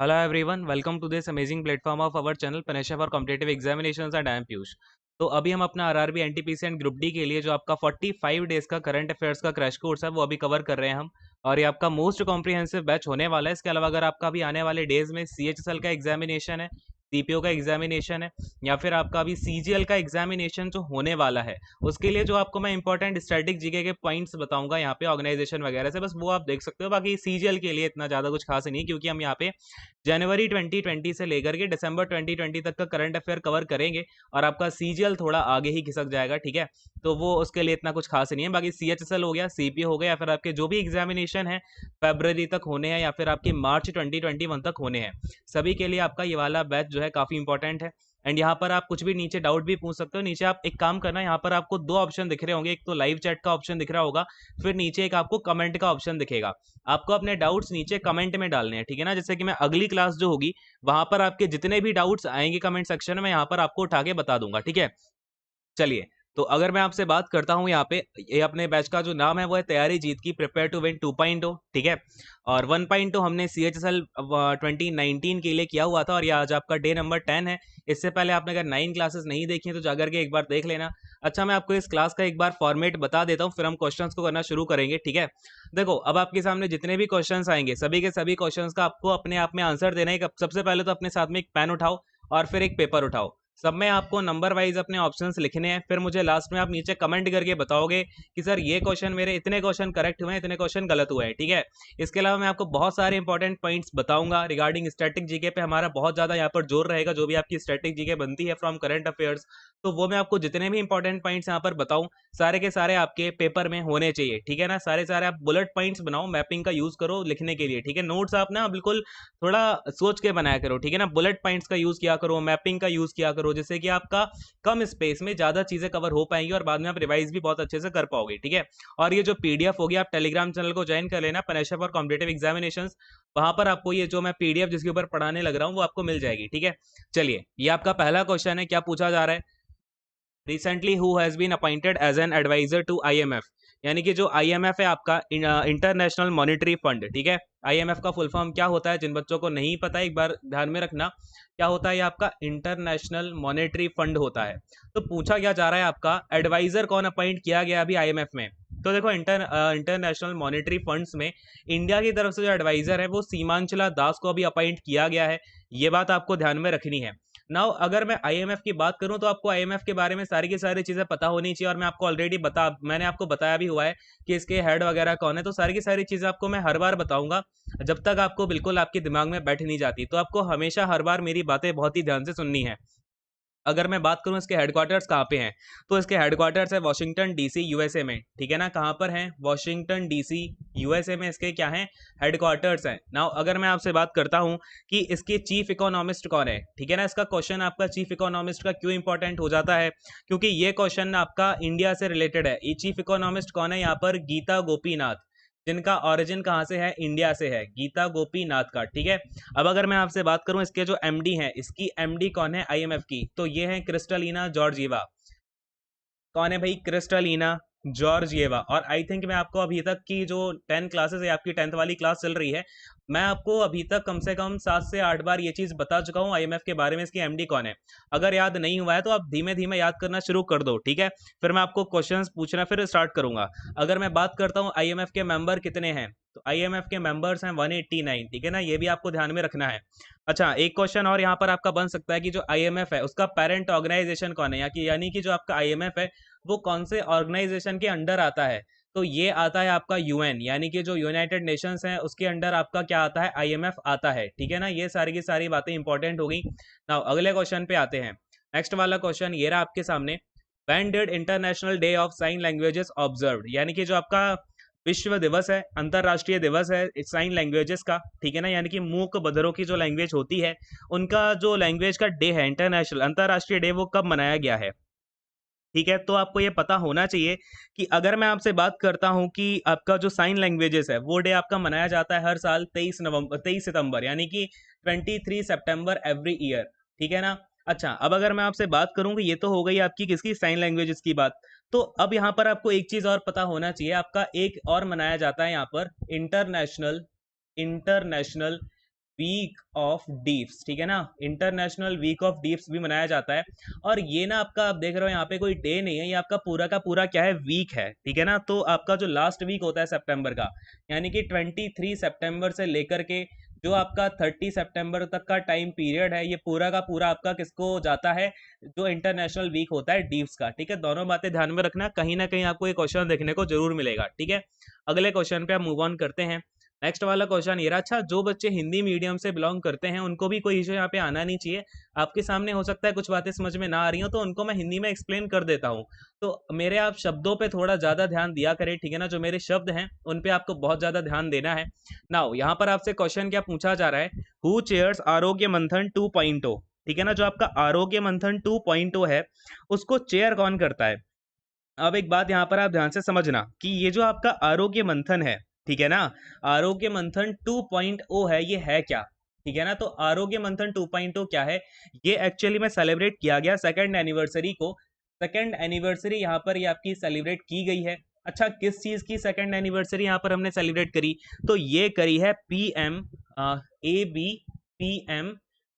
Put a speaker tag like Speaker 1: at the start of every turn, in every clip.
Speaker 1: Hello everyone, welcome to this amazing platform of our channel Panesha for Competitive Examinations and I am Piyush. तो अभी हम अपना RRB NTPC and group D के लिए जो आपका 45 डेज का करंट अफेयर्स का क्रैश कोर्स है वो अभी कवर कर रहे हैं हम। और ये आपका मोस्ट कॉम्प्रिहेंसिव बैच होने वाला है। इसके अलावा अगर आपका भी आने वाले डेज में सीएचएसएल का एग्जामिनेशन है, सीपीओ का एग्जामिनेशन है, या फिर आपका अभी सीजीएल का एग्जामिनेशन जो होने वाला है, उसके लिए जो आपको मैं इंपॉर्टेंट स्टैटिक जीके के पॉइंट्स बताऊंगा यहाँ पे ऑर्गेनाइजेशन वगैरह से, बस वो आप देख सकते हो। बाकी सीजीएल के लिए इतना ज़्यादा कुछ खास नहीं है, क्योंकि हम यहाँ पे जनवरी 2020 से लेकर के दिसंबर 2020 तक का करंट अफेयर कवर करेंगे और आपका सीजीएल थोड़ा आगे ही खिसक जाएगा, ठीक है। तो वो उसके लिए इतना कुछ खास नहीं है। बाकी सीएचएसएल हो गया, सीपीओ हो गया, या फिर आपके जो भी एग्जामिनेशन है फरवरी तक होने हैं या फिर आपके मार्च 2021 तक होने हैं, सभी के लिए आपका ये वाला बैच जो है काफ़ी इंपॉर्टेंट है। एंड यहाँ पर आप कुछ भी नीचे डाउट भी पूछ सकते हो। नीचे आप एक काम करना, यहाँ पर आपको दो ऑप्शन दिख रहे होंगे, एक तो लाइव चैट का ऑप्शन दिख रहा होगा, फिर नीचे एक आपको कमेंट का ऑप्शन दिखेगा। आपको अपने डाउट्स नीचे कमेंट में डालने हैं, ठीक है ना। जैसे कि मैं अगली क्लास जो होगी वहां पर आपके जितने भी डाउट्स आएंगे कमेंट सेक्शन में, यहाँ पर आपको उठा के बता दूंगा, ठीक है। चलिए, तो अगर मैं आपसे बात करता हूँ यहाँ पे, ये अपने बैच का जो नाम है वो है तैयारी जीत की, प्रिपेयर टू विन 2.0, ठीक है। और 1.0 हमने सीएचएसएल 2019 के लिए किया हुआ था और ये आज आपका डे नंबर 10 है। इससे पहले आपने अगर 9 क्लासेस नहीं देखी तो जाकर के एक बार देख लेना। अच्छा, मैं आपको इस क्लास का एक बार फॉर्मेट बता देता हूँ, फिर हम क्वेश्चंस को करना शुरू करेंगे, ठीक है। देखो, अब आपके सामने जितने भी क्वेश्चंस आएंगे सभी के सभी क्वेश्चंस का आपको अपने आप में आंसर देना है। सबसे पहले तो अपने साथ में एक पेन उठाओ और फिर एक पेपर उठाओ। सब में आपको नंबर वाइज अपने ऑप्शंस लिखने हैं, फिर मुझे लास्ट में आप नीचे कमेंट करके बताओगे कि सर ये क्वेश्चन मेरे इतने क्वेश्चन करेक्ट हुए हैं, इतने क्वेश्चन गलत हुए हैं, ठीक है। इसके अलावा मैं आपको बहुत सारे इंपॉर्टेंट पॉइंट्स बताऊंगा रिगार्डिंग स्टैटिक जीके पे। हमारा बहुत ज्यादा यहाँ पर जोर रहेगा, जो भी आपकी स्टैटिक जीके बनती है फ्रॉम करंट अफेयर्स, तो वो मैं आपको जितने भी इंपॉर्टेंट पॉइंट्स यहाँ पर बताऊं सारे के सारे आपके पेपर में होने चाहिए, ठीक है ना। सारे सारे आप बुलेट पॉइंट्स बनाओ, मैपिंग का यूज करो लिखने के लिए, ठीक है। नोट्स आप ना बिल्कुल थोड़ा सोच के बनाया करो, ठीक है ना। बुलेट पॉइंट्स का यूज किया करो, मैपिंग का यूज किया करो, जिससे कि आपका कम स्पेस में ज्यादा चीजें कवर हो पाएंगी और बाद में आप रिवाइज भी बहुत अच्छे से कर पाओगे, ठीक है। और ये जो पीडीएफ होगी, आप टेलीग्राम चैनल को ज्वाइन कर लेना, पनेशा फॉर कॉम्पिटेटिव एग्जामिनेशन। वहां पर आपको ये जो मैं पीडीएफ जिसके ऊपर पढ़ाने लग रहा हूँ वो आपको मिल जाएगी, ठीक है। चलिए, ये आपका पहला क्वेश्चन है। क्या पूछा जा रहा है? Recently who has been appointed as an adviser to IMF. यानी कि जो आईएमएफ है आपका इंटरनेशनल मॉनेटरी फंड, ठीक है। आईएमएफ का फुल फॉर्म क्या होता है, जिन बच्चों को नहीं पता एक बार ध्यान में रखना, क्या होता है ये आपका इंटरनेशनल मॉनेटरी फंड होता है। तो पूछा क्या जा रहा है, आपका एडवाइजर कौन अपॉइंट किया गया अभी आईएमएफ में। तो देखो, इंटरनेशनल मॉनेटरी फंड्स में इंडिया की तरफ से जो एडवाइजर है वो सीमांचला दास को अभी अपॉइंट किया गया है। ये बात आपको ध्यान में रखनी है। नाउ अगर मैं आईएमएफ की बात करूं तो आपको आईएमएफ के बारे में सारी की सारी चीजें पता होनी चाहिए, और मैं आपको ऑलरेडी मैंने आपको बताया भी हुआ है कि इसके हेड वगैरह कौन है। तो सारी की सारी चीजें आपको मैं हर बार बताऊंगा जब तक आपको बिल्कुल आपके दिमाग में बैठ नहीं जाती। तो आपको हमेशा हर बार मेरी बातें बहुत ही ध्यान से सुननी है। अगर मैं बात करूं इसके हेडक्वार्टर्स कहाँ पे हैं, तो इसके हेडक्वार्टर्स है वॉशिंगटन डीसी यूएसए में, ठीक है ना। कहाँ पर है? वॉशिंगटन डीसी यूएसए में इसके क्या है, हेडक्वार्टर्स हैं। नाउ अगर मैं आपसे बात करता हूं कि इसके चीफ इकोनॉमिस्ट कौन है, ठीक है ना। इसका क्वेश्चन आपका चीफ इकोनॉमिस्ट का क्यों इंपॉर्टेंट हो जाता है, क्योंकि ये क्वेश्चन आपका इंडिया से रिलेटेड है। ये चीफ इकोनॉमिस्ट कौन है यहाँ पर? गीता गोपीनाथ, जिनका ओरिजिन कहाँ से है? इंडिया से है, गीता गोपीनाथ का, ठीक है। अब अगर मैं आपसे बात करूं इसके जो एमडी हैं, इसकी एमडी कौन है आईएमएफ की, तो ये है क्रिस्टलिना जॉर्जिएवा। कौन है भाई? Kristalina Georgieva. और आई थिंक मैं आपको अभी तक की जो 10 क्लासेस है, आपकी 10th वाली क्लास चल रही है, मैं आपको अभी तक कम से कम 7 से 8 बार ये चीज बता चुका हूँ आईएमएफ के बारे में, इसकी एमडी कौन है। अगर याद नहीं हुआ है तो आप धीमे धीमे याद करना शुरू कर दो, ठीक है। फिर मैं आपको क्वेश्चंस पूछना फिर स्टार्ट करूंगा। अगर मैं बात करता हूँ आईएमएफ के मेंबर कितने हैं, तो आईएमएफ के मेंबर्स हैं 189, ठीक है ना। ये भी आपको ध्यान में रखना है। अच्छा, एक क्वेश्चन और यहाँ पर आपका बन सकता है कि जो आईएमएफ है उसका पेरेंट ऑर्गेनाइजेशन कौन है, यानी कि जो आपका आईएमएफ है वो कौन से ऑर्गेनाइजेशन के अंडर आता है। तो ये आता है आपका यूएन, यानी कि जो यूनाइटेड नेशंस हैं उसके अंडर आपका क्या आता है? आईएमएफ आता है, ठीक है ना। ये सारी की सारी बातें इंपॉर्टेंट हो गई। नाउ अगले क्वेश्चन पे आते हैं। नेक्स्ट वाला क्वेश्चन ये रहा आपके सामने। When did international day of sine languages observed, यानी कि जो आपका विश्व दिवस है, अंतरराष्ट्रीय दिवस है साइन लैंग्वेजेस का, ठीक है ना। यानी कि मूक बधिरों की जो लैंग्वेज होती है उनका जो लैंग्वेज का डे है, इंटरनेशनल अंतरराष्ट्रीय डे, वो कब मनाया गया है, ठीक है। तो आपको ये पता होना चाहिए कि अगर मैं आपसे बात करता हूं कि आपका जो साइन लैंग्वेजेस है वो डे आपका मनाया जाता है हर साल 23 सितंबर, यानी कि 23 सितंबर एवरी ईयर, ठीक है ना। अच्छा, अब अगर मैं आपसे बात करूं कि ये तो हो गई आपकी किसकी? साइन लैंग्वेजेस की बात। तो अब यहाँ पर आपको एक चीज और पता होना चाहिए, आपका एक और मनाया जाता है यहाँ पर इंटरनेशनल इंटरनेशनल वीक ऑफ डीप्स, ठीक है ना, इंटरनेशनल वीक ऑफ डीप्स भी मनाया जाता है। और ये ना आपका, आप देख रहे हो यहाँ पे कोई डे नहीं है, ये आपका पूरा का पूरा क्या है, वीक है, ठीक है ना। तो आपका जो लास्ट वीक होता है सितंबर का, यानी कि 23 सितंबर से लेकर के जो आपका 30 सितंबर तक का टाइम पीरियड है, ये पूरा का पूरा आपका किसको जाता है, जो इंटरनेशनल वीक होता है डीप्स का, ठीक है। दोनों बातें ध्यान में रखना, कहीं ना कहीं आपको ये क्वेश्चन देखने को जरूर मिलेगा, ठीक है। अगले क्वेश्चन पे आप मूव ऑन करते हैं। नेक्स्ट वाला क्वेश्चन ये रहा, अच्छा जो बच्चे हिंदी मीडियम से बिलोंग करते हैं उनको भी कोई इशू यहाँ पे आना नहीं चाहिए। आपके सामने हो सकता है कुछ बातें समझ में ना आ रही हो, तो उनको मैं हिंदी में एक्सप्लेन कर देता हूँ। तो मेरे आप शब्दों पे थोड़ा ज्यादा ध्यान दिया करें, ठीक है ना। जो मेरे शब्द हैं उन पे आपको बहुत ज्यादा ध्यान देना है। नाउ यहाँ पर आपसे क्वेश्चन क्या पूछा जा रहा है, हु चेयर्स आरोग्य मंथन 2.0, ठीक है ना। जो आपका आरोग्य मंथन 2.0 है, उसको चेयर कौन करता है। अब एक बात यहाँ पर आप ध्यान से समझना कि ये जो आपका आरोग्य मंथन है, ठीक है ना, आरोग्य मंथन 2.0 है, ये है क्या, ठीक है ना। तो आरोग्य मंथन 2.0 क्या है, ये एक्चुअली में सेलिब्रेट किया गया सेकंड एनिवर्सरी को। सेकंड एनिवर्सरी यहाँ पर ये आपकी सेलिब्रेट की गई है। अच्छा, किस चीज की सेकंड एनिवर्सरी यहाँ पर हमने सेलिब्रेट करी, तो ये करी है पीएम ABPM,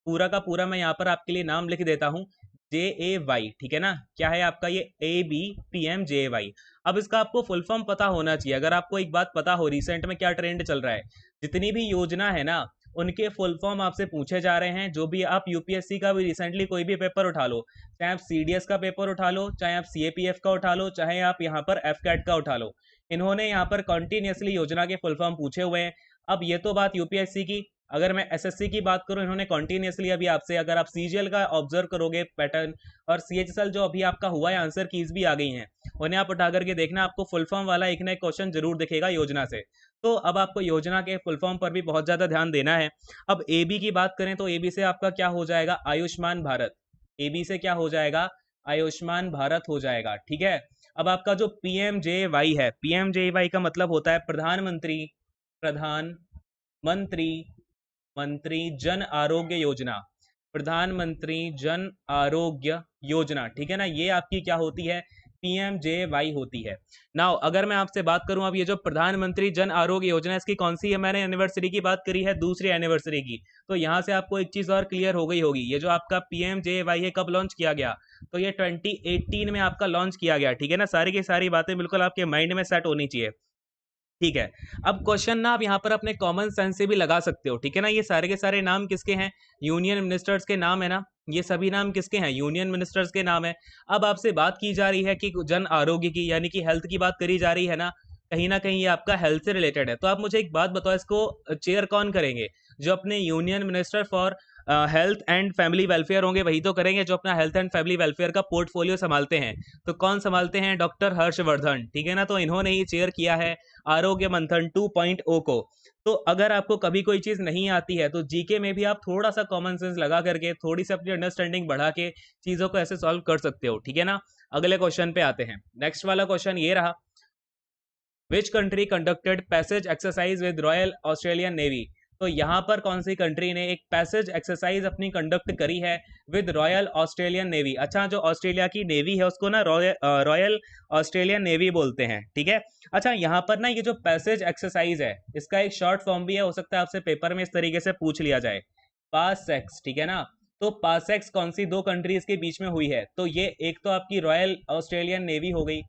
Speaker 1: पूरा का पूरा मैं यहाँ पर आपके लिए नाम लिख देता हूँ, JAY, ठीक है ना। क्या है आपका ये ABPMJY। अब इसका आपको फुल फॉर्म पता होना चाहिए। अगर आपको एक बात पता हो रिसेंट में क्या ट्रेंड चल रहा है, जितनी भी योजना है ना उनके फुल फॉर्म आपसे पूछे जा रहे हैं। जो भी आप यूपीएससी का भी रिसेंटली कोई भी पेपर उठा लो, चाहे आप सीडीएस का पेपर उठा लो, चाहे आप सीएपीएफ का उठा लो, चाहे आप यहाँ पर एफकैट का उठा लो, इन्होंने यहाँ पर कंटिन्यूसली योजना के फुल फॉर्म पूछे हुए हैं। अब ये तो बात यूपीएससी की, अगर मैं एसएससी की बात करूं, इन्होंने कंटिन्यूसली अभी आपसे, अगर आप सीजीएल का ऑब्जर्व करोगे पैटर्न और सीएचएसएल जो अभी आपका हुआ है, आंसर कीज भी आ गई हैं, उन्हें आप उठा करके देखना, आपको फुल फॉर्म वाला एक ना एक क्वेश्चन जरूर दिखेगा योजना से। तो अब आपको योजना के फुल फॉर्म पर भी बहुत ज्यादा ध्यान देना है। अब एबी की बात करें तो एबी से आपका क्या हो जाएगा, आयुष्मान भारत। एबी से क्या हो जाएगा, आयुष्मान भारत हो जाएगा, ठीक है। अब आपका जो पीएमजेवाई है, पीएमजेवाई का मतलब होता है प्रधानमंत्री, प्रधानमंत्री मंत्री जन आरोग्य योजना, प्रधानमंत्री जन आरोग्य योजना, ठीक है ना। ये आपकी क्या होती है, पीएमजेवाई होती है। नाउ अगर मैं आपसे बात करूं, अब ये जो प्रधानमंत्री जन आरोग्य योजना, इसकी कौन सी है, मैंने एनिवर्सरी की बात करी है, दूसरी एनिवर्सरी की। तो यहां से आपको एक चीज और क्लियर हो गई होगी, ये जो आपका पीएमजेवाई है कब लॉन्च किया गया, तो ये 2018 में आपका लॉन्च किया गया, ठीक है ना। सारी की सारी बातें बिल्कुल आपके माइंड में सेट होनी चाहिए, ठीक है। अब क्वेश्चन ना आप यहाँ पर अपने कॉमन सेंस से भी लगा सकते हो, ठीक है ना। ये सारे के सारे नाम किसके हैं, यूनियन मिनिस्टर्स के नाम है ना, ये सभी नाम किसके हैं, यूनियन मिनिस्टर्स के नाम है। अब आपसे बात की जा रही है कि जन आरोग्य की, यानी कि हेल्थ की बात करी जा रही है ना कहीं ये आपका हेल्थ से रिलेटेड है। तो आप मुझे एक बात बताओ, इसको चेयर कौन करेंगे, जो अपने union minister for health and family welfare होंगे वही तो करेंगे, जो अपना हेल्थ एंड फैमिली वेलफेयर का पोर्टफोलियो संभालते हैं। तो कौन संभालते हैं, डॉक्टर हर्षवर्धन, ठीक है ना। तो इन्होंने ही चेयर किया है आरोग्य मंथन 2.0 को। तो अगर आपको कभी कोई चीज नहीं आती है तो जीके में भी आप थोड़ा सा कॉमन सेंस लगा करके, थोड़ी सी अपनी अंडरस्टैंडिंग बढ़ा के चीजों को ऐसे सॉल्व कर सकते हो, ठीक है ना। अगले क्वेश्चन पे आते हैं। नेक्स्ट वाला क्वेश्चन ये रहा, which country conducted passage exercise with royal Australian navy. तो यहाँ पर कौन सी कंट्री ने एक पैसेज एक्सरसाइज अपनी कंडक्ट करी है विद रॉयल ऑस्ट्रेलियन नेवी। अच्छा, जो ऑस्ट्रेलिया की नेवी है उसको ना रॉयल ऑस्ट्रेलियन नेवी बोलते हैं, ठीक है। अच्छा, यहाँ पर ना ये जो पैसेज एक्सरसाइज है, इसका एक शॉर्ट फॉर्म भी है, हो सकता है आपसे पेपर में इस तरीके से पूछ लिया जाए, पासेक्स, ठीक है ना। तो पासेक्स कौन सी दो कंट्रीज के बीच में हुई है, तो ये एक तो आपकी रॉयल ऑस्ट्रेलियन नेवी हो गई,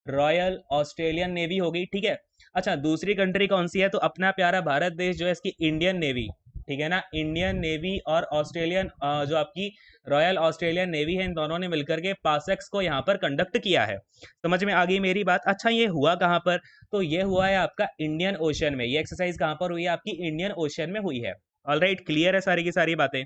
Speaker 1: रॉयल ऑस्ट्रेलियन नेवी हो गई, ठीक है। अच्छा, दूसरी कंट्री कौन सी है, तो अपना प्यारा भारत देश जो है, इसकी इंडियन नेवी, ठीक है ना। इंडियन नेवी और ऑस्ट्रेलियन जो आपकी रॉयल ऑस्ट्रेलियन नेवी है, इन दोनों ने मिलकर के पासेक्स को यहाँ पर कंडक्ट किया है। समझ में आ गई मेरी बात। अच्छा, ये हुआ कहाँ पर, तो ये हुआ है आपका इंडियन ओशन में। ये एक्सरसाइज कहाँ पर हुई है, आपकी इंडियन ओशन में हुई है। ऑलराइट, क्लियर है सारी की सारी बातें।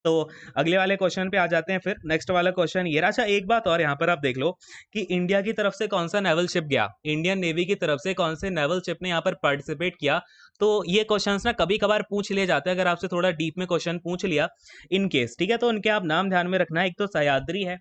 Speaker 1: तो अगले वाले क्वेश्चन पे आ जाते हैं फिर। नेक्स्ट वाला क्वेश्चन ये रहा। अच्छा, एक बात और यहाँ पर आप देख लो कि इंडिया की तरफ से कौन सा नेवल शिप गया, इंडियन नेवी की तरफ से कौन से नेवल शिप ने यहाँ पर पार्टिसिपेट किया। तो ये क्वेश्चंस ना कभी कभार पूछ लिए जाते हैं, अगर आपसे थोड़ा डीप में क्वेश्चन पूछ लिया इन केस, ठीक है। तो उनके आप नाम ध्यान में रखना है, एक तो सह्याद्री है,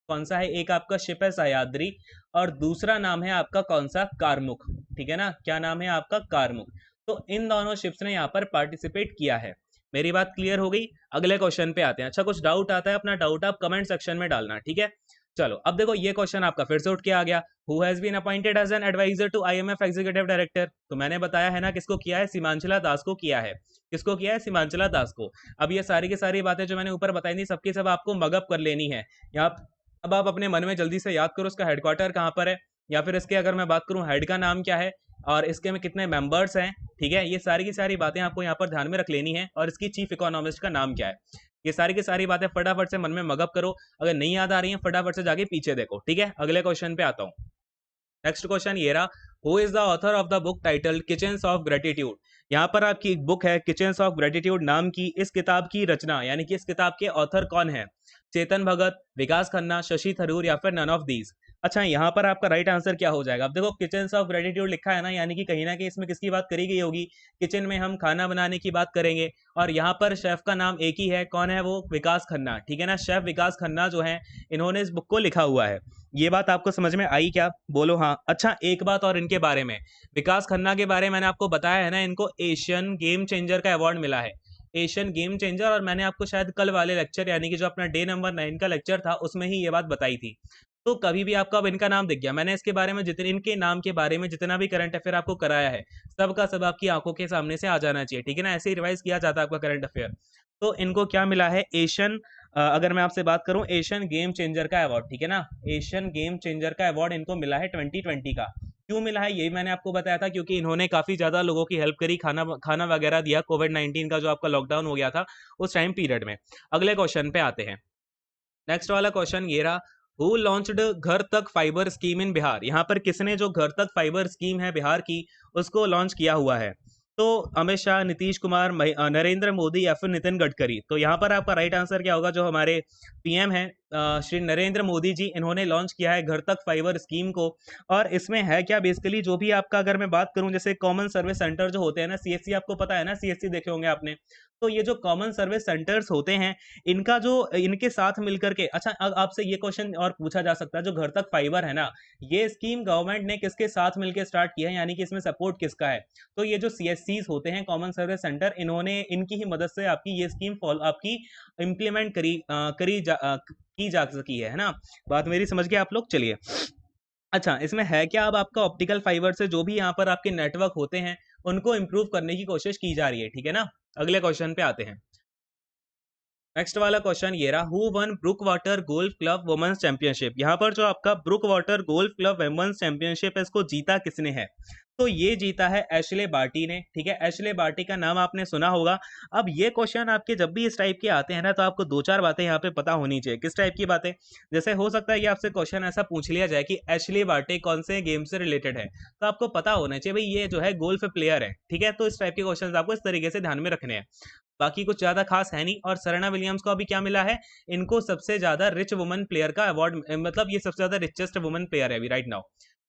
Speaker 1: कौन सा है, एक आपका शिप है सह्याद्री, और दूसरा नाम है आपका कौन सा, कारमुख, ठीक है ना। क्या नाम है आपका, कारमुख। तो इन दोनों शिप्स ने यहाँ पर पार्टिसिपेट किया है। मेरी बात क्लियर हो गई। अगले क्वेश्चन पे आते हैं। अच्छा, कुछ डाउट आता है, अपना डाउट आप कमेंट सेक्शन में डालना, ठीक है। चलो अब देखो ये क्वेश्चन आपका फिर से उठ के आ गया, who has been appointed as an adviser to IMF executive director. तो मैंने बताया है ना किसको किया है, सीमांचला दास को किया है। किसको किया है, सीमांचला दास को। अब ये सारी की सारी बातें जो मैंने ऊपर बताई थी सबकी सब आपको मगअप कर लेनी है यहाँ। अब आप अपने मन में जल्दी से याद करो इसका हेडक्वार्टर कहाँ पर है, या फिर इसके अगर मैं बात करूँ हेड का नाम क्या है, और इसके में कितने मेंबर्स हैं। ठीक है, ये सारी की सारी बातें आपको यहाँ पर ध्यान में रख लेनी है, और इसकी चीफ इकोनॉमिस्ट का नाम क्या है। ये सारी की सारी बातें फटाफट से मन में मगअप करो। अगर नहीं याद आ रही है फटाफट से जाके पीछे देखो। ठीक है, अगले क्वेश्चन पे आता हूँ। नेक्स्ट क्वेश्चन ये रहा, who is the author of the book title kitchens of gratitude. यहाँ पर आपकी एक बुक है किचन्स ऑफ ग्रेटिट्यूड नाम की। इस किताब की रचना यानी कि इस किताब के ऑथर कौन है, चेतन भगत, विकास खन्ना, शशि थरूर, या फिर नन ऑफ दीज। अच्छा, यहाँ पर आपका राइट आंसर क्या हो जाएगा। अब देखो किचन्स ऑफ ग्रेटिट्यूड लिखा है ना, यानी कि कहीं ना कहीं इसमें किसकी बात करी गई होगी, किचन में हम खाना बनाने की बात करेंगे। और यहाँ पर शेफ का नाम एक ही है, कौन है वो, विकास खन्ना। ठीक है ना, शेफ विकास खन्ना जो है इन्होंने इस बुक को लिखा हुआ है। ये बात आपको समझ में आई क्या, बोलो हाँ। अच्छा एक बात और इनके बारे में, विकास खन्ना के बारे में मैंने आपको बताया है ना, इनको एशियन गेम चेंजर का अवार्ड मिला है, एशियन गेम चेंजर। और मैंने आपको शायद कल वाले लेक्चर यानी कि जो अपना डे नंबर 9 का लेक्चर था उसमें ही ये बात बताई थी। तो कभी भी आपको अब इनका नाम दिख गया, मैंने इसके बारे में जितने इनके नाम के बारे में जितना भी करंट अफेयर आपको कराया है सब का सब आपकी आंखों के सामने से आ जाना चाहिए। ठीक है ना, ऐसे ही रिवाइज किया जाता है आपका करंट अफेयर। तो इनको क्या मिला है, एशियन, अगर मैं आपसे बात करूं एशियन गेम चेंजर का अवार्ड। ठीक है ना, एशियन गेम चेंजर का अवार्ड इनको मिला है 2020 का। क्यों मिला है यही मैंने आपको बताया था, क्योंकि इन्होंने काफी ज्यादा लोगों की हेल्प करी, खाना खाना वगैरह दिया कोविड-19 का जो आपका लॉकडाउन हो गया था उस टाइम पीरियड में। अगले क्वेश्चन पे आते हैं। नेक्स्ट वाला क्वेश्चन ये रहा, हु लॉन्च्ड घर तक फाइबर स्कीम इन बिहार। यहाँ पर किसने जो घर तक फाइबर स्कीम है बिहार की उसको लॉन्च किया हुआ है। तो अमित शाह, नीतीश कुमार, नरेंद्र मोदी, या फिर नितिन गडकरी। तो यहाँ पर आपका राइट आंसर क्या होगा, जो हमारे पीएम है श्री नरेंद्र मोदी जी, इन्होंने लॉन्च किया है घर तक फाइबर स्कीम को। और इसमें है क्या, बेसिकली जो भी आपका अगर मैं बात करूं जैसे कॉमन सर्विस सेंटर जो होते हैं ना, सीएससी आपको पता है ना, सीएससी देखे होंगे आपने। तो ये जो कॉमन सर्विस सेंटर्स होते हैं इनका जो इनके साथ मिलकर के, अच्छा आपसे ये क्वेश्चन और पूछा जा सकता है, जो घर तक फाइबर है ना ये स्कीम गवर्नमेंट ने किसके साथ मिलकर स्टार्ट किया है, यानी कि इसमें सपोर्ट किसका है। तो ये जो सीएससीज होते हैं कॉमन सर्विस सेंटर, इन्होंने इनकी ही मदद से आपकी ये स्कीम आपकी इम्प्लीमेंट की जा सकी है ना। बात मेरी समझ गए आप लोग, चलिए। अच्छा इसमें है क्या, अब आपका ऑप्टिकल फाइबर से जो भी यहाँ पर आपके नेटवर्क होते हैं उनको इंप्रूव करने की कोशिश की जा रही है। ठीक है ना, अगले क्वेश्चन पे आते हैं। नेक्स्ट वाला क्वेश्चन ये रहा, who won Brookwater golf club women's championship. यहाँ पर जो आपका Brookwater golf club women's championship है इसको जीता किसने है। तो ये जीता है एशले बार्टी ने। ठीक है, एशले बार्टी का नाम आपने सुना होगा। अब ये क्वेश्चन आपके जब भी इस टाइप के आते हैं ना तो आपको दो चार बातें यहाँ पे पता होनी चाहिए। किस टाइप की बातें, जैसे हो सकता है कि आपसे क्वेश्चन ऐसा पूछ लिया जाए कि एशले बार्टी कौन से गेम से रिलेटेड है, तो आपको पता होना चाहिए भाई ये जो है गोल्फ प्लेयर है। ठीक है, तो इस टाइप के क्वेश्चन आपको इस तरीके से ध्यान में रखने हैं। बाकी कुछ ज्यादा खास है नहीं। और सरेना विलियम्स को अभी क्या मिला है, इनको सबसे ज्यादा रिच वुमन प्लेयर का अवार्ड, मतलब ये सबसे ज्यादा रिचेस्ट वुमन प्लेयर है अभी right now,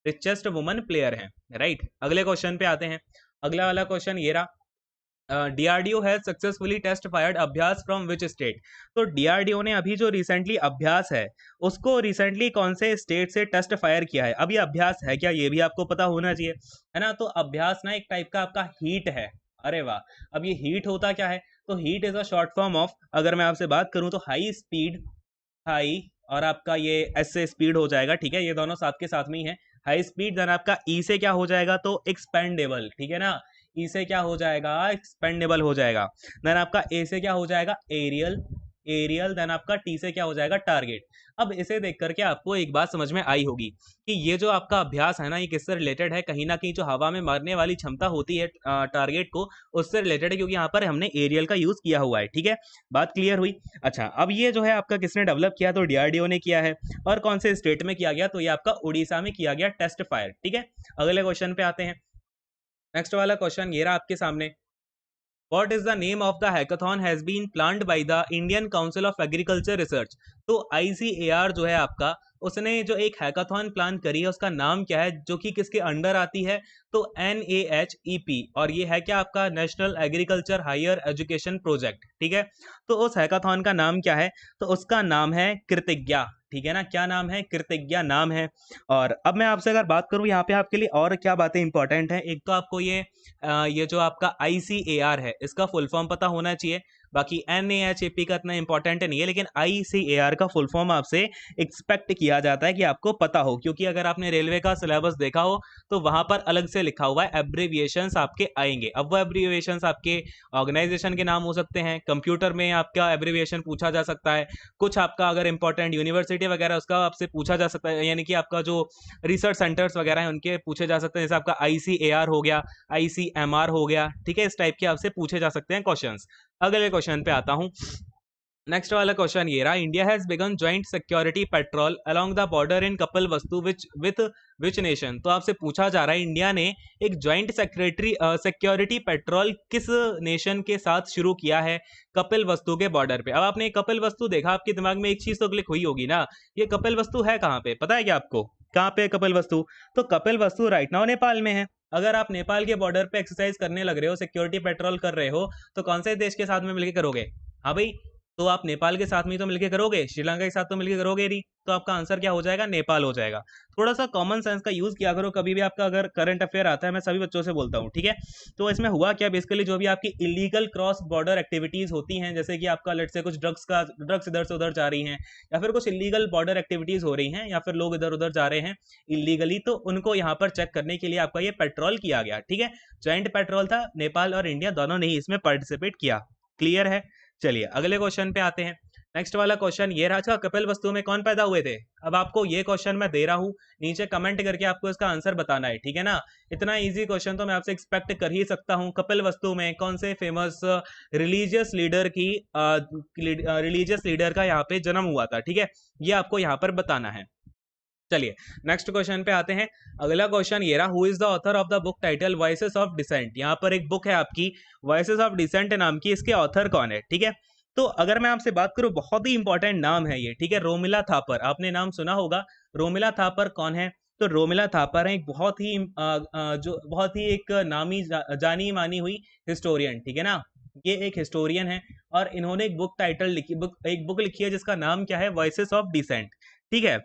Speaker 1: richest woman player है। राइट, अगले क्वेश्चन पे आते हैं। अगला वाला क्वेश्चन ये रहा, DRDO has successfully test fired Abhyas from which state. तो डीआरडीओ ने अभी जो रिसेंटली अभ्यास है उसको रिसेंटली कौन से स्टेट से टेस्ट फायर किया है। अभी अभ्यास है क्या ये भी आपको पता होना चाहिए, है ना। तो अभ्यास ना एक टाइप का आपका हीट है। अरे वाह, अब ये हीट होता क्या है, तो heat is a short form of, अगर मैं आपसे बात करूं तो हाई स्पीड, हाई और आपका ये एस से स्पीड हो जाएगा। ठीक है, ये दोनों साथ के साथ में ही है। हाई स्पीड देन आपका ई से क्या हो जाएगा, तो एक्सपेंडेबल। ठीक है ना, ई से क्या हो जाएगा, एक्सपेंडेबल हो जाएगा। देन आपका ए से क्या हो जाएगा, एरियल, एरियल। देन आपका टी से क्या हो जाएगा, टारगेट। अब इसे देख करके आपको एक बात समझ में आई होगी कि ये जो आपका अभ्यास है ना ये किससे रिलेटेड है, कहीं ना कहीं जो हवा में मारने वाली क्षमता होती है टारगेट को उससे रिलेटेड है, क्योंकि यहाँ पर हमने एरियल का यूज किया हुआ है। ठीक है, बात क्लियर हुई। अच्छा अब ये जो है आपका किसने डेवलप किया, तो डीआरडीओ ने किया है। और कौन से स्टेट में किया गया, तो ये आपका उड़ीसा में किया गया टेस्ट फायर। ठीक है, अगले क्वेश्चन पे आते हैं। नेक्स्ट वाला क्वेश्चन ये रहा आपके सामने, What is the name of the hackathon has been planned by the Indian Council of Agriculture Research। तो ICAR जो है आपका उसने जो एक हैकाथॉन प्लान करी है उसका नाम क्या है, जो कि किसके अंडर आती है, तो NAHEP। और ये है क्या आपका national agriculture higher education project. ठीक है, तो उस हैकाथॉन का नाम क्या है, तो उसका नाम है कृतज्ञा। ठीक है ना, क्या नाम है, कृतज्ञा नाम है। और अब मैं आपसे अगर बात करूं यहाँ पे आपके लिए और क्या बातें इंपॉर्टेंट हैं, एक तो आपको ये जो आपका ICAR है इसका फुल फॉर्म पता होना चाहिए। बाकी NAHAP का इतना इंपॉर्टेंट नहीं है, लेकिन ICAR का फुल फॉर्म आपसे एक्सपेक्ट किया जाता है कि आपको पता हो, क्योंकि अगर आपने रेलवे का सिलेबस देखा हो तो वहां पर अलग से लिखा हुआ है, एब्रीविएशंस आपके आएंगे। अब वो एब्रीविएशंस आपके ऑर्गेनाइजेशन के नाम हो सकते हैं, कंप्यूटर में आपका एब्रीविएशन पूछा जा सकता है, कुछ आपका अगर इंपॉर्टेंट यूनिवर्सिटी वगैरह उसका आपसे पूछा जा सकता है, यानी कि आपका जो रिसर्च सेंटर्स वगैरह हैं उनके पूछे जा सकते हैं, जैसे आपका ICAR हो गया, ICMR हो गया, ठीक है, इस टाइप के आपसे पूछे जा सकते हैं क्वेश्चंस। अगले क्वेश्चन पे आता हूं। नेक्स्ट वाला क्वेश्चन ये रहा, India has begin joint security petrol along the border in Kapil वस्तु विच विच नेशन। तो आपसे पूछा जा रहा है इंडिया ने एक जॉइंट सिक्योरिटी पेट्रोल किस नेशन के साथ शुरू किया है कपिल वस्तु के बॉर्डर पे। अब आपने कपिल वस्तु देखा, आपके दिमाग में एक चीज तो क्लिक हुई होगी ना, ये कपिल वस्तु है कहाँ पे, पता है क्या आपको कहाँ पे है कपिल वस्तु? तो कपिल वस्तु राइट नाउ नेपाल में है। अगर आप नेपाल के बॉर्डर पे एक्सरसाइज करने लग रहे हो, सिक्योरिटी पेट्रोल कर रहे हो, तो कौन से देश के साथ में मिलकर करोगे? हाँ भाई, तो आप नेपाल के साथ में तो मिलके करोगे, श्रीलंका के साथ तो मिलके करोगे नहीं, तो आपका आंसर क्या हो जाएगा? नेपाल हो जाएगा। थोड़ा सा कॉमन सेंस का यूज किया करो कभी भी आपका अगर करंट अफेयर आता है, मैं सभी बच्चों से बोलता हूँ, ठीक है। तो इसमें हुआ क्या, बेसिकली जो भी आपकी इलीगल क्रॉस बॉर्डर एक्टिविटीज होती हैं, जैसे कि आपका लेट से कुछ ड्रग्स इधर से उधर जा रही हैं, या फिर कुछ इलीगल बॉर्डर एक्टिविटीज हो रही हैं, या फिर लोग इधर उधर जा रहे हैं इलीगली, तो उनको यहाँ पर चेक करने के लिए आपका ये पेट्रोल किया गया, ठीक है। ज्वाइंट पेट्रोल था, नेपाल और इंडिया दोनों ने ही इसमें पार्टिसिपेट किया। क्लियर है? चलिए अगले क्वेश्चन पे आते हैं। नेक्स्ट वाला क्वेश्चन ये रहा, अच्छा कपिल वस्तु में कौन पैदा हुए थे? अब आपको ये क्वेश्चन मैं दे रहा हूँ, नीचे कमेंट करके आपको इसका आंसर बताना है, ठीक है ना। इतना इजी क्वेश्चन तो मैं आपसे एक्सपेक्ट कर ही सकता हूँ। कपिल वस्तु में कौन से फेमस रिलीजियस लीडर का यहाँ पे जन्म हुआ था, ठीक है, ये आपको यहाँ पर बताना है। चलिए नेक्स्ट क्वेश्चन पे आते हैं। अगला क्वेश्चन ये रहा, who is the author of the book title voices of dissent. यहाँ पर एक बुक है आपकी वॉइसेस ऑफ डिसेंट नाम की, इसके ऑथर कौन है, ठीक है। तो अगर मैं आपसे बात करूं, बहुत ही इंपॉर्टेंट नाम है ये, ठीक है, रोमिला थापर, आपने नाम सुना होगा। रोमिला थापर कौन है? तो रोमिला थापर है एक बहुत ही जो बहुत ही एक नामी जानी मानी हुई हिस्टोरियन, ठीक है ना। ये एक हिस्टोरियन है और इन्होंने एक बुक टाइटल लिखी, एक बुक लिखी है जिसका नाम क्या है? वॉइसेस ऑफ डिसेंट, ठीक है।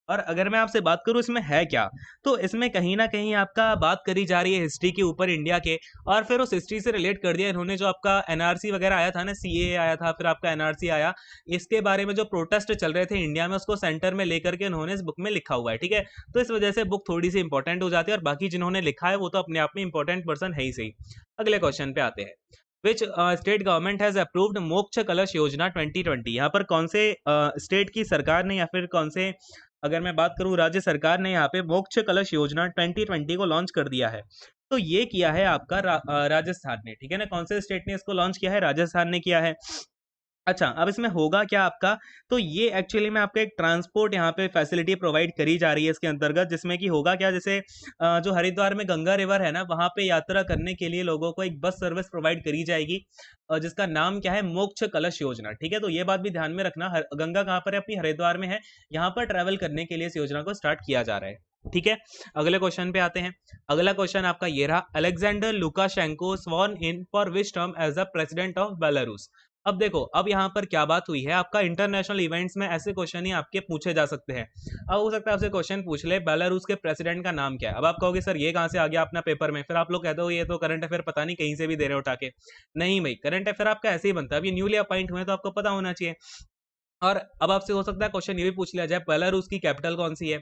Speaker 1: और अगर मैं आपसे बात करूं इसमें है क्या, तो इसमें कहीं ना कहीं आपका बात करी जा रही है हिस्ट्री के ऊपर, इंडिया के, और फिर उस हिस्ट्री से रिलेट कर दिया इन्होंने। जो आपका NRC वगैरह आया था ना, CAA आया था, फिर आपका NRC आया, इसके बारे में जो प्रोटेस्ट चल रहे थे इंडिया में, उसको सेंटर में लेकर के इन्होंने इस बुक में लिखा हुआ है, ठीक है। तो इस वजह से बुक थोड़ी सी इंपॉर्टेंट हो जाती है, और बाकी जिन्होंने लिखा है वो तो अपने आप में इंपॉर्टेंट पर्सन है ही सही। अगले क्वेश्चन पे आते हैं। Which state government has approved मोक्ष कलश योजना 2020। यहाँ पर कौन से स्टेट की सरकार ने, या फिर कौन से, अगर मैं बात करूं राज्य सरकार ने यहाँ पे मोक्ष कलश योजना 2020 को लॉन्च कर दिया है। तो ये किया है आपका राजस्थान ने, ठीक है ना। कौन से स्टेट ने इसको लॉन्च किया है? राजस्थान ने किया है। अच्छा, अब इसमें होगा क्या आपका, तो ये एक्चुअली में आपका एक ट्रांसपोर्ट यहाँ पे फैसिलिटी प्रोवाइड करी जा रही है इसके अंतर्गत, जिसमें कि होगा क्या, जैसे जो हरिद्वार में गंगा रिवर है ना, वहाँ पे यात्रा करने के लिए लोगों को एक बस सर्विस प्रोवाइड करी जाएगी, जिसका नाम क्या है? मोक्ष कलश योजना, ठीक है। तो ये बात भी ध्यान में रखना, गंगा कहाँ पर है? अपनी हरिद्वार में है। यहाँ पर ट्रैवल करने के लिए इस योजना को स्टार्ट किया जा रहा है, ठीक है। अगले क्वेश्चन पे आते हैं। अगला क्वेश्चन आपका ये रहा, Alexander Lukashenko sworn in for which term as the president of Belarus. अब देखो, अब यहाँ पर क्या बात हुई है, आपका इंटरनेशनल इवेंट्स में ऐसे क्वेश्चन ही आपके पूछे जा सकते हैं। अब हो सकता है आपसे क्वेश्चन पूछ ले, बेलारूस के प्रेसिडेंट का नाम क्या है। अब आप कहोगे सर ये कहाँ से आ गया अपना पेपर में, फिर आप लोग कहते हो ये तो करंट अफेयर पता नहीं कहीं से भी दे रहे हो उठा के। नहीं भाई, करंट अफेयर आपका ऐसे ही बनता है, अब ये न्यूली अपॉइंट हुए तो आपको पता होना चाहिए। और अब आपसे हो सकता है क्वेश्चन ये भी पूछ लिया जाए, बेलारूस की कैपिटल कौन सी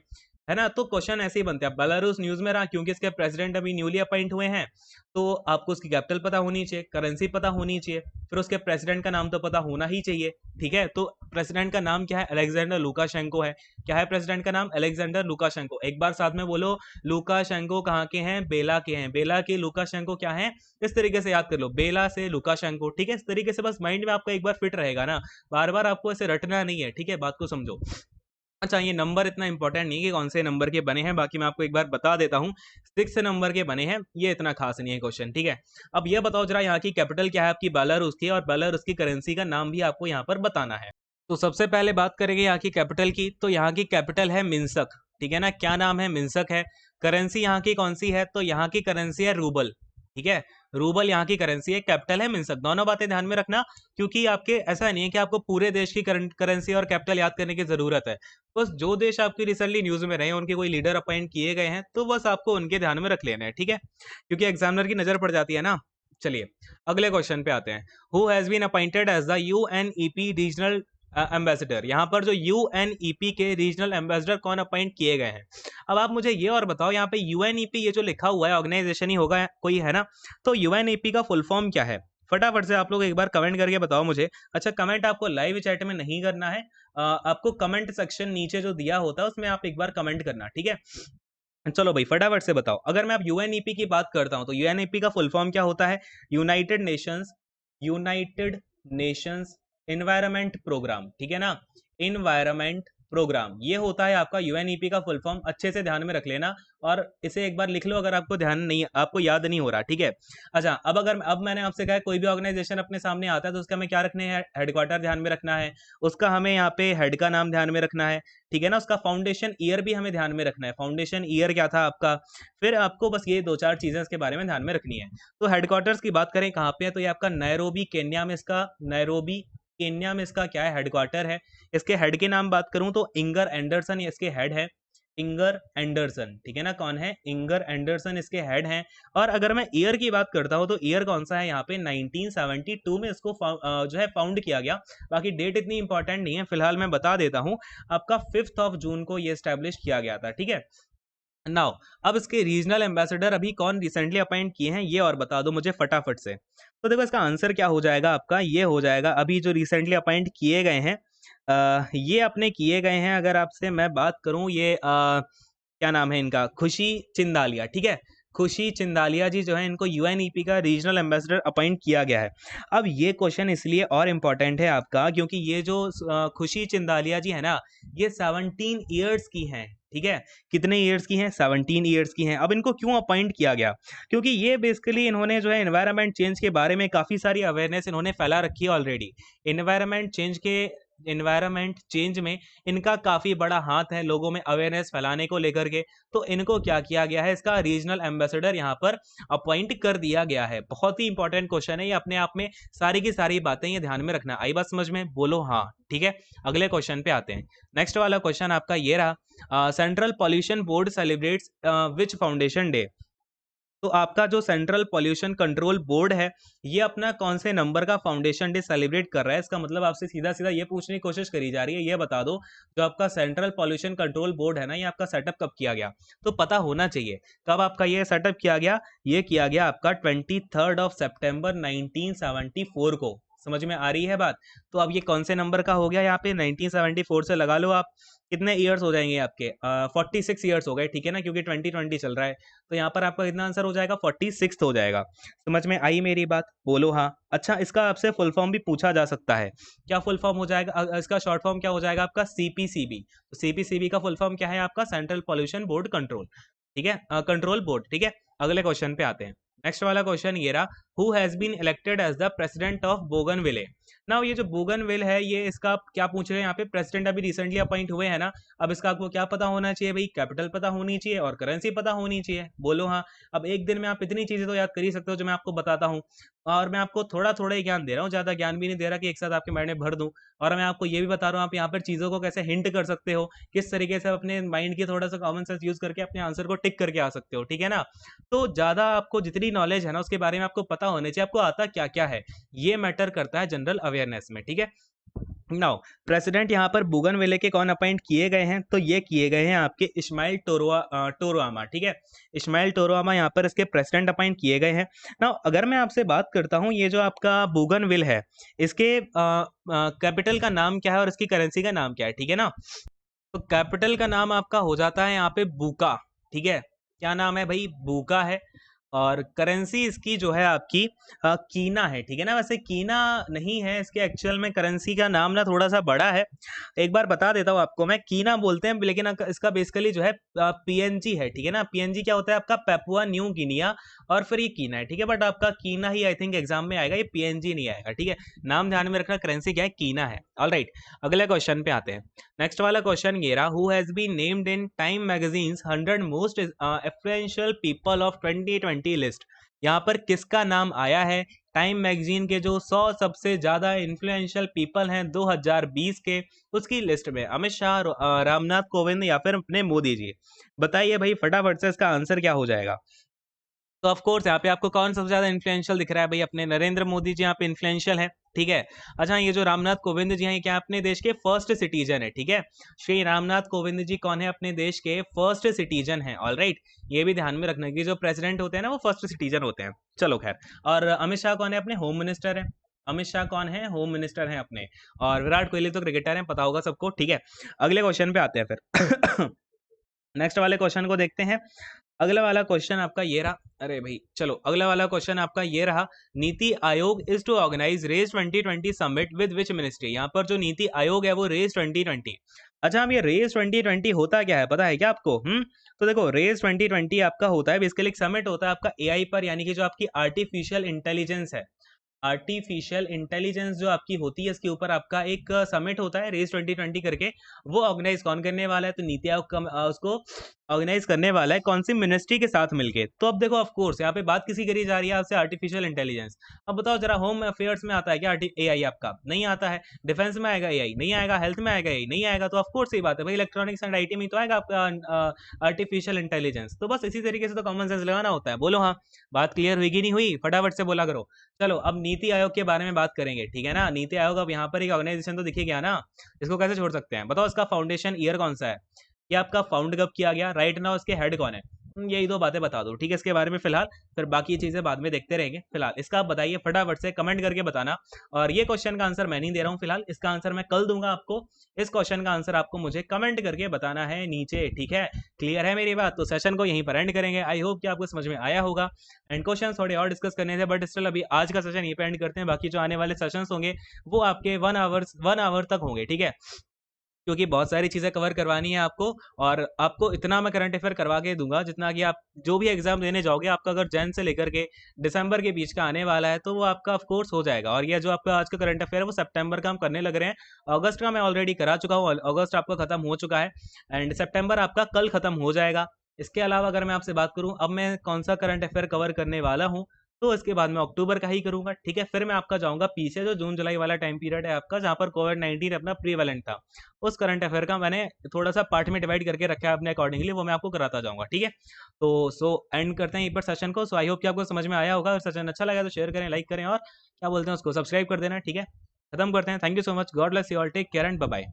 Speaker 1: है ना। तो क्वेश्चन ऐसे ही बनते हैं। बेलारूस न्यूज में रहा क्योंकि इसके प्रेसिडेंट अभी न्यूली अपॉइंट हुए हैं, तो आपको उसकी कैपिटल पता होनी चाहिए, करेंसी पता होनी चाहिए, फिर उसके प्रेसिडेंट का नाम तो पता होना ही चाहिए, ठीक है। तो प्रेसिडेंट का नाम क्या है? अलेक्जेंडर लुकाशेंको है। क्या है प्रेसिडेंट का नाम? Alexander Lukashenko. एक बार साथ में बोलो, लुकाशेंको कहाँ के हैं? बेला के हैं। बेला के लुकाशेंको क्या है? इस तरीके से याद कर लो, बेला से लुकाशेंको, ठीक है। इस तरीके से बस माइंड में आपका एक बार फिट रहेगा ना, बार बार आपको ऐसे रटना नहीं है, ठीक है, बात को समझो। अच्छा, ये नंबर इतना इंपॉर्टेंट नहीं है कि कौन से नंबर के बने हैं, बाकी मैं आपको एक बार बता देता हूँ, 6 नंबर के बने हैं, ये इतना खास नहीं है क्वेश्चन, ठीक है। अब ये बताओ जरा, यहाँ की कैपिटल क्या है आपकी? बेलारूस की, और बेलारूस की करेंसी का नाम भी आपको यहाँ पर बताना है। तो सबसे पहले बात करेंगे यहाँ की कैपिटल की, तो यहाँ की कैपिटल है मिन्स्क, ठीक है ना। क्या नाम है? मिन्स्क है। करेंसी यहाँ की कौन सी है? तो यहाँ की करेंसी है रूबल, ठीक है। रूबल यहाँ की करेंसी है, कैपिटल है मिन्स्क। दोनों बातें ध्यान में रखना, क्योंकि आपके ऐसा नहीं है कि आपको पूरे देश की करेंसी और कैपिटल याद करने की जरूरत है। बस जो देश आपकी रिसेंटली न्यूज में रहे हैं, उनके कोई लीडर अपॉइंट किए गए हैं, तो बस आपको उनके ध्यान में रख लेना है, ठीक है, क्योंकि एग्जामिनर की नजर पड़ जाती है ना। चलिए अगले क्वेश्चन पे आते हैं। Who has been appointed as the UNEP regional ambassador. यहाँ पर जो यूएनईपी के रीजनल एम्बेसडर कौन अपॉइंट किए गए हैं। अब आप मुझे ये और बताओ, यहाँ पे यूएनईपी ये जो लिखा हुआ है ऑर्गेनाइजेशन ही होगा कोई, है ना। तो यूएनईपी का फुल फॉर्म क्या है, फटाफट से आप लोग एक बार कमेंट करके बताओ मुझे। अच्छा, कमेंट आपको लाइव चैट में नहीं करना है, आपको कमेंट सेक्शन नीचे जो दिया होता है उसमें आप एक बार कमेंट करना, ठीक है। चलो भाई फटाफट से बताओ। अगर मैं अब यूएनईपी की बात करता हूं तो यूएनईपी का फुल फॉर्म क्या होता है, यूनाइटेड नेशंस एनवायरमेंट प्रोग्राम, ठीक है ना, इन्वायरमेंट प्रोग्राम, ये होता है आपका यूएनईपी का फुल फॉर्म। अच्छे से ध्यान में रख लेना और इसे एक बार लिख लो अगर आपको ध्यान नहीं, आपको याद नहीं हो रहा, ठीक है। अच्छा, अब मैंने आपसे कहा कोई भी ऑर्गेनाइजेशन अपने सामने आता है तो उसका हमें क्या रखने हैं, हेडक्वार्टर ध्यान में रखना है, उसका हमें यहाँ पे हेड का नाम ध्यान में रखना है, ठीक है ना, उसका फाउंडेशन ईयर भी हमें ध्यान में रखना है, फाउंडेशन ईयर क्या था आपका। फिर आपको बस ये दो चार चीजें इसके बारे में ध्यान में रखनी है। तो हेडक्वार्टर्स की बात करें कहाँ पे है, तो ये आपका नैरोबी केन्या में, इसका नैरोबी केन्या में इसका क्या है, हेडक्वार्टर है। इसके हेड के नाम बात करूं तो इंगर एंडरसन ये इसके हेड है, इंगर एंडरसन, ठीक है ना, कौन है, इंगर एंडरसन इसके हेड हैं। और अगर मैं ईयर की बात करता हूं तो ईयर कौन सा है यहाँ पे, 1972 में इसको जो है फाउंड किया गया। बाकी डेट इतनी इंपॉर्टेंट नहीं है, फिलहाल मैं बता देता हूं, आपका 5 जून को ये स्टैब्लिश किया गया था, ठीक है। नाउ अब इसके रीजनल एम्बेसडर अभी कौन रिसेंटली अपॉइंट किए हैं ये और बता दो मुझे फटाफट से। तो देखो इसका आंसर क्या हो जाएगा आपका, ये हो जाएगा अभी जो रिसेंटली अपॉइंट किए गए हैं, ये अपने किए गए हैं। अगर आपसे मैं बात करूं ये क्या नाम है इनका, खुशी चिंदालिया, ठीक है। खुशी चिंदालिया जी जो है इनको यूएनईपी का रीजनल एम्बेसडर अपॉइंट किया गया है। अब ये क्वेश्चन इसलिए और इम्पोर्टेंट है आपका क्योंकि ये जो खुशी चिंदालिया जी है ना, ये 17 ईयर्स की हैं, ठीक है। कितने ईयर्स की हैं, 17 ईयर्स की हैं। अब इनको क्यों अपॉइंट किया गया, क्योंकि ये बेसिकली इन्होंने जो है एनवायरनमेंट चेंज के बारे में काफ़ी सारी अवेयरनेस इन्होंने फैला रखी है ऑलरेडी। एनवायरनमेंट चेंज में इनका काफ़ी बड़ा हाथ है, लोगों में अवेयरनेस फैलाने को लेकर के। तो इनको क्या किया गया है, इसका रीजनल एम्बेसडर यहाँ पर अपॉइंट कर दिया गया है। बहुत ही इंपॉर्टेंट क्वेश्चन है ये, अपने आप में सारी की सारी बातें ये ध्यान में रखना। आई बात समझ में, बोलो हाँ, ठीक है। अगले क्वेश्चन पे आते हैं। नेक्स्ट वाला क्वेश्चन आपका ये रहा, सेंट्रल पॉल्यूशन बोर्ड सेलिब्रेट्स विच फाउंडेशन डे। तो आपका जो सेंट्रल पॉल्यूशन कंट्रोल बोर्ड है ये अपना कौन से नंबर का फाउंडेशन डे सेलिब्रेट कर रहा है। इसका मतलब आपसे सीधा सीधा ये पूछने की कोशिश करी जा रही है, ये बता दो जो आपका सेंट्रल पॉल्यूशन कंट्रोल बोर्ड है ना, ये आपका सेटअप कब किया गया। तो पता होना चाहिए कब आपका ये सेटअप किया गया। ये किया गया आपका 23 सितंबर 1974 को। समझ में आ रही है बात। तो अब ये कौन से नंबर का हो गया, यहाँ पे 1974 से लगा लो आप, कितने ईयर्स हो जाएंगे आपके, 46 ईयर्स हो गए, ठीक है ना, क्योंकि 2020 चल रहा है। तो यहाँ पर आपका कितना आंसर हो जाएगा, 46 हो जाएगा। समझ में आई मेरी बात, बोलो हाँ। अच्छा, इसका आपसे फुल फॉर्म भी पूछा जा सकता है, क्या फुल फॉर्म हो जाएगा, इसका शॉर्ट फॉर्म क्या हो जाएगा आपका, सीपीसीबी। तो सीपीसीबी का फुल फॉर्म क्या है आपका, सेंट्रल पॉल्यूशन बोर्ड कंट्रोल, ठीक है, कंट्रोल बोर्ड, ठीक है। अगले क्वेश्चन पे आते हैं। नेक्स्ट वाला क्वेश्चन ये रहा, who has been elected as the president of Bougainville. Now ये जो बोगनविल है ये इसका आप क्या पूछ रहे हैं यहाँ पे, प्रेसिडेंट अभी रिसेंटली अपॉइंट हुए हैं ना। अब इसका आपको क्या पता होना चाहिए भाई, कैपिटल पता होनी चाहिए और करेंसी पता होनी चाहिए, बोलो हाँ। अब एक दिन में आप इतनी चीजें तो याद कर ही सकते हो जो मैं आपको बताता हूँ। और मैं आपको थोड़ा थोड़ा ही ज्ञान दे रहा हूँ, ज्यादा ज्ञान भी नहीं दे रहा कि एक साथ आपके माइंड में भर दूं। और मैं आपको ये भी बता रहा हूँ आप यहाँ पर चीजों को कैसे हिंट कर सकते हो, किस तरीके से अपने माइंड की थोड़ा सा कॉमन सेंस यूज करके अपने आंसर को टिक करके आ सकते हो, ठीक है ना। तो ज्यादा आपको जितनी नॉलेज है ना उसके बारे में आपको पता होने चाहिए, आपको आता क्या क्या है, ये मैटर करता है जनरल अवेयरनेस में, ठीक है। नाउ प्रेसिडेंट यहाँ पर बोगनवेले के कौन अपॉइंट किए गए हैं, तो ये किए गए हैं आपके इस्माइल टोरोआमा, ठीक है। इस्माइल टोरोआमा यहाँ पर इसके प्रेसिडेंट अपॉइंट किए गए हैं। नाउ अगर मैं आपसे बात करता हूँ ये जो आपका बोगनविल है इसके कैपिटल का नाम क्या है और इसकी करेंसी का नाम क्या है, ठीक है ना। तो कैपिटल का नाम आपका हो जाता है यहाँ पे बूका, ठीक है। क्या नाम है भाई, बूका है। और करेंसी इसकी जो है आपकी कीना है, ठीक है ना। वैसे कीना नहीं है, इसके एक्चुअल में करेंसी का नाम ना थोड़ा सा बड़ा है। एक बार बता देता हूँ आपको मैं, कीना बोलते हैं लेकिन इसका बेसिकली जो है पीएनजी है, ठीक है ना। पीएनजी क्या होता है आपका, पेपुआ न्यू गिनिया, और फिर ये कीना है, ठीक है। बट आपका कीना ही आई थिंक एग्जाम में आएगा, ये पीएनजी नहीं आएगा, ठीक है। नाम ध्यान में रखना, करेंसी क्या है, कीना है। ऑलराइट, अगले क्वेश्चन पे आते हैं। नेक्स्ट वाला क्वेश्चन ये रहा, who has been named in Time magazine's 100 most influential people of 2020 list. यहाँ पर किसका नाम आया है टाइम मैगजीन के जो 100 सबसे ज्यादा इन्फ्लुएंशियल पीपल हैं 2020 के, उसकी लिस्ट में अमित शाह, रामनाथ कोविंद या फिर अपने मोदी जी। बताइए भाई फटाफट से इसका आंसर क्या हो जाएगा। तो ऑफ कोर्स यहाँ पे आपको कौन सबसे ज्यादा इन्फ्लुएंशियल दिख रहा है भाई, अपने नरेंद्र मोदी जी यहाँ पे इन्फ्लुएंशियल है, ठीक है। अच्छा, ये जो रामनाथ कोविंद जी हैं, ये क्या अपने देश के फर्स्ट सिटीजन है, ठीक है। श्री रामनाथ कोविंद जी कौन है, अपने देश के फर्स्ट सिटीजन है, ऑल राइट। ये भी ध्यान में रखना कि जो प्रेसिडेंट होते हैं ना वो फर्स्ट सिटीजन होते हैं, चलो खैर। और अमित शाह कौन है, अपने होम मिनिस्टर है। अमित शाह कौन है, होम मिनिस्टर है अपने। और विराट कोहली तो क्रिकेटर है, पता होगा सबको, ठीक है। अगले क्वेश्चन पे आते हैं फिर। नेक्स्ट वाले क्वेश्चन को देखते हैं। अगला वाला क्वेश्चन आपका ये रहा, अरे भाई चलो, अगला वाला क्वेश्चन आपका ये रहा। NITI Aayog is to organise RAISE 2020 summit with which ministry. यहाँ पर जो नीति आयोग है वो रेस 2020। अच्छा, अब ये रेस 2020 होता क्या है, पता है क्या आपको? तो देखो, रेस 2020 आपका होता है बेसिकली एक समिट होता है आपका एआई पर, यानी कि जो आपकी आर्टिफिशियल इंटेलिजेंस है, आर्टिफिशियल इंटेलिजेंस जो आपकी होती है, इसके ऊपर आपका एक समिट होता है रेस 2020 करके। वो ऑर्गेनाइज कौन करने वाला है, तो नीति आयोग उसको ऑर्गेनाइज करने वाला है कौन सी मिनिस्ट्री के साथ मिलके। तो अब देखो, ऑफ कोर्स यहाँ पे बात किसी करी जा रही है आपसे, आर्टिफिशियल इंटेलिजेंस। अब बताओ जरा, होम अफेयर्स में आता है क्या एआई आपका? नहीं आता है। डिफेंस में आएगा एआई? नहीं आएगा। हेल्थ में आएगा एआई? नहीं आएगा। तो ऑफ कोर्स ये बात है भाई, इलेक्ट्रॉनिक्स एंड आईटी में तो आएगा आपका आर्टिफिशियल इंटेलिजेंस। तो बस इसी तरीके से तो कॉमन सेंस लगाना होता है। बोलो हाँ, बात क्लियर हुई कि नहीं हुई? फटाफट से बोला करो। चलो, अब नीति आयोग के बारे में बात करेंगे, ठीक है ना। नीति आयोग, अब यहाँ पर एक ऑर्गेनाइजेशन तो दिखी गया ना, इसको कैसे छोड़ सकते हैं? बताओ इसका फाउंडेशन ईयर कौन सा है, ये आपका फाउंड कब किया गया, राइट नाउ इसके हेड कौन है? यही दो बातें बता दो, ठीक है, इसके बारे में फिलहाल। फिर बाकी चीजें बाद में देखते रहेंगे। फिलहाल इसका आप बताइए फटाफट से, कमेंट करके बताना। और ये क्वेश्चन का आंसर मैं नहीं दे रहा हूँ फिलहाल, इसका आंसर मैं कल दूंगा आपको। इस क्वेश्चन का आंसर आपको मुझे कमेंट करके बताना है नीचे, ठीक है। क्लियर है मेरी बात? तो सेशन को यहीं पर एंड करेंगे। आई होप कि आपको समझ में आया होगा। एंड क्वेश्चन थोड़े और डिस्कस करने थे, बट स्टिल अभी आज का सेशन यहीं पर एंड करते हैं। बाकी जो आने वाले सेशंस होंगे वो आपके 1 आवर तक होंगे, ठीक है, क्योंकि बहुत सारी चीज़ें कवर करवानी है आपको। और आपको इतना मैं करंट अफेयर करवा के दूंगा जितना कि आप जो भी एग्जाम देने जाओगे, आपका अगर जैन से लेकर के दिसंबर के बीच का आने वाला है तो वो आपका ऑफ कोर्स हो जाएगा। और ये जो आपका आज का करंट अफेयर है वो सितंबर का हम करने लग रहे हैं। अगस्त का मैं ऑलरेडी करा चुका हूँ, अगस्त आपका खत्म हो चुका है, एंड सितंबर आपका कल खत्म हो जाएगा। इसके अलावा अगर मैं आपसे बात करूं अब मैं कौन सा करंट अफेयर कवर करने वाला हूं, तो इसके बाद मैं अक्टूबर का ही करूंगा, ठीक है। फिर मैं आपका जाऊंगा पीछे, जो जून जुलाई वाला टाइम पीरियड है आपका, जहां पर कोविड-19 अपना प्रीवेलेंट था। उस करंट अफेयर का मैंने थोड़ा सा पार्ट में डिवाइड करके रखा है अपने अकॉर्डिंगली, वो मैं आपको कराता जाऊंगा, ठीक है। तो सो एंड करते हैं एक बार सेशन को। सो आई होप कि आपको समझ में आया होगा। अगर सेशन अच्छा लगा तो शेयर करें, लाइक करें, और क्या बोलते हैं उसको, सब्सक्राइब कर देना, ठीक है। खत्म करते हैं। Thank you so much, God bless you all, take care and bye bye.